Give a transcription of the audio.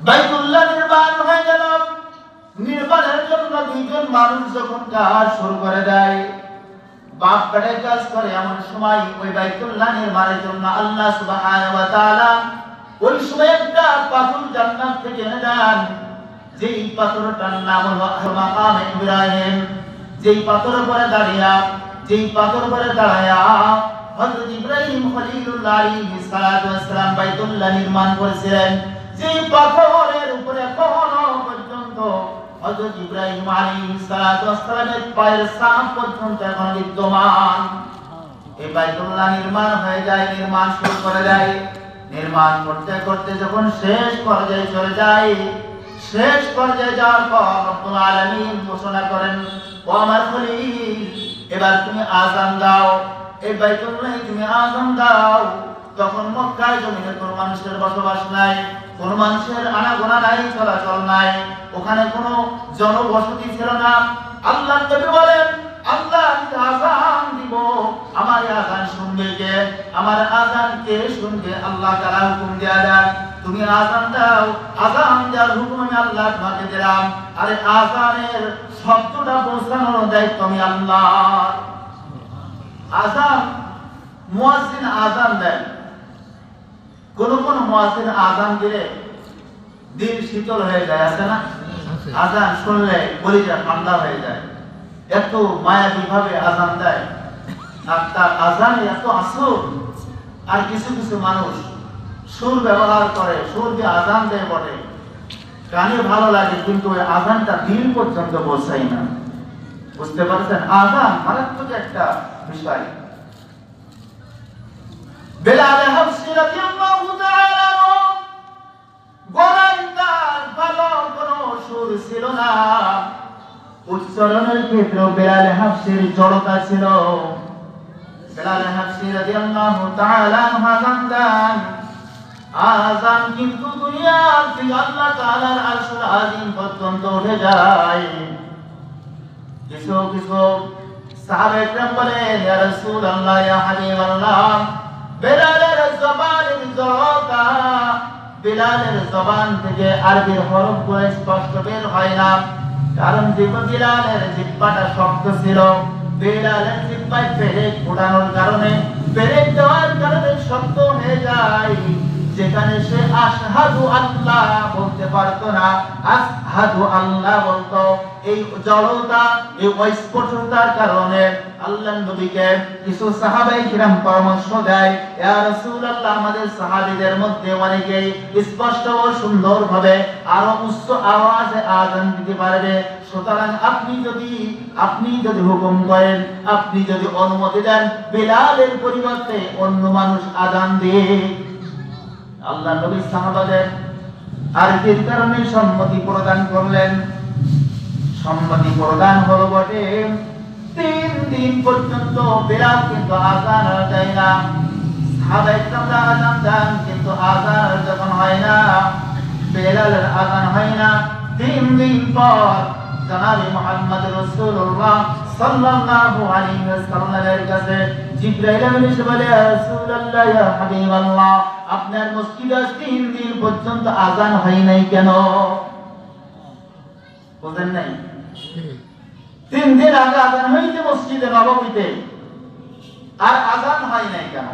বাইতুল্লাহ নির্মাণ হয়ে গেল। নির্মাণের জন্য দুইজন মানুষ যখন কাজ শুরু করে দেয়, বাপ বেটা কাজ করে, এমন সময় ওই বাইতুল্লাহ নির্মাণের জন্য আল্লাহ সুবহানাহু ওয়া তাআলা ওই সময় একটা পাথর জান্নাত থেকে এনে দেন। যেই পাথরটার নাম হলো মাকাম ইব্রাহিম। যেই পাথরের উপরে দাঁড়িয়ে হযরত ইব্রাহিম খলিলুল্লাহ আলাইহিস সালাতু ওয়াস সালাম বাইতুল্লাহ নির্মাণ করেছিলেন। যেই পাথরের উপরে এখনো পর্যন্ত হযরত ইব্রাহিম আলাইহিস সালাতু ওয়াস সালামের পায়ের ছাপ পর্যন্ত এখন বিদ্যমান। এই বাইতুল্লাহ নির্মাণ হয়ে যায়, নির্মাণ শুরু করে দেয়। নির্মাণ করতে করতে যখন শেষ পর্যায়ে চলে যায়, শেষ পর্যায়ে যাওয়ার পর রব্বুল আলামিন ঘোষণা করেন, ও আমার খলিল, এবার তুমি আযান দাও, এই বাইতুল্লাহে তুমি আযান দাও। তখন মক্কায় জমিনে কোনো মানুষের বসবাস নাই, কোনো মানুষের আনাগোনা নাই, চলাচল নাই, ওখানে কোনো জনবসতি ছিল না। আল্লাহ নবী বলেন, আল্লাহ আযান দিব, আমার আযান শুনবে কে? আমার আযান কে শুনবে? আল্লাহ তাআলা হুকুম দেয়া দেন, তুমি আযান দাও। আযান দেওয়ার হুকুম আমি আল্লাহ তোমাকে দিলাম। আরে আযানের শব্দটা পৌঁছানোর দায়িত্ব আমি আল্লাহর। আযান, মুয়াজ্জিন আযান দেন। কোন কোন মুয়াজ্জিন আযান দিলে দিল শীতল হয়ে যায়, আছে না? আযান শুনলে কলিজা ঠান্ডা হয়ে যায়, এত মায়াবী ভাবে আযান দেয়। আর তার আযানে এত আসর। আর কিছু কিছু মানুষ সুর ব্যবহার করে, সুর দিয়ে আযান দেয় বটে, কানে ভালো লাগে, কিন্তু ওই আযানটা দিল পর্যন্ত পৌঁছায় না। বুঝতে পারছেন? আযান মারাত্মক একটা বিষয়। বেলাল হাবশী রাদিয়াল্লাহু তাআলা গলায় তার ভালো কোনো সুর ছিল না, উচ্চারণের ক্ষেত্রে বেলাল হাবশীর জড়তা ছিল। বেলাল হাবশী রাদিয়াল্লাহু তাআলা আযান দেন। আযান কিন্তু দুনিয়া থেকে আল্লাহ তাআলার আরশুল আযীম পর্যন্ত উঠে যায়। কিছু কিছু সাহাবায়ে কেরাম বলেন, ইয়া রাসূলুল্লাহ, ইয়া হাবিবাল্লাহ, বেলালের জবানের জড়তা, বেলালের জবান থেকে আরবি হরফগুলো স্পষ্ট বের হয় না, কারণ বেলালের জিহ্বাটা শক্ত ছিল। বেলালের জিহ্বায় পেরেক ফোটানোর কারণে, পেরেক দেওয়ার কারণে শক্ত হয়ে যায়। যেখানে সে আশহাদু আল্লাহ বলতে পারতো না, আসহাদু আল্লাহ বলতো। এই জড়তা, এই অস্পষ্টতার কারণে আল্লাহর নবীকে কিছু সাহাবায়ে কিরাম পরামর্শ দেয়, ইয়া রাসূলুল্লাহ, আমাদের সাহাবীদের মধ্যে অনেকেই স্পষ্ট ও সুন্দরভাবে আরো উচ্চ আওয়াজে আযান দিতে পারবে। সুতরাং আপনি যদি হুকুম করেন, আপনি যদি অনুমতি দেন, বিলালের পরিবর্তে অন্য মানুষ আযান দিয়ে। আল্লাহ নবী সাহাবাদের আরবির কারণে সম্মতি প্রদান করলেন। সম্মতি প্রদান হলো বটে, 3 দিন পর্যন্ত বিলাল কিন্তু আযান দেয় না। সাহাবায়ে কেরামরা আযান দেন, কিন্তু আযান যখন হয় না, বিলালের আযান হয় না। 3 দিন পর জনাবে মুহাম্মদ রাসূলুল্লাহ সাল্লাল্লাহু আলাইহি ওয়াসাল্লামের কাছে জিবরাইল এসে বলে, ইয়া রাসূলুল্লাহ, ইয়া হাবিবাল্লাহ, আপনার মসজিদে 3 দিন পর্যন্ত আযান হয় নাই কেন? বুঝেন নাই? 3 দিন আগে আযান হয়েছে মসজিদে নববীতে, আর আযান হয় নাই কেন?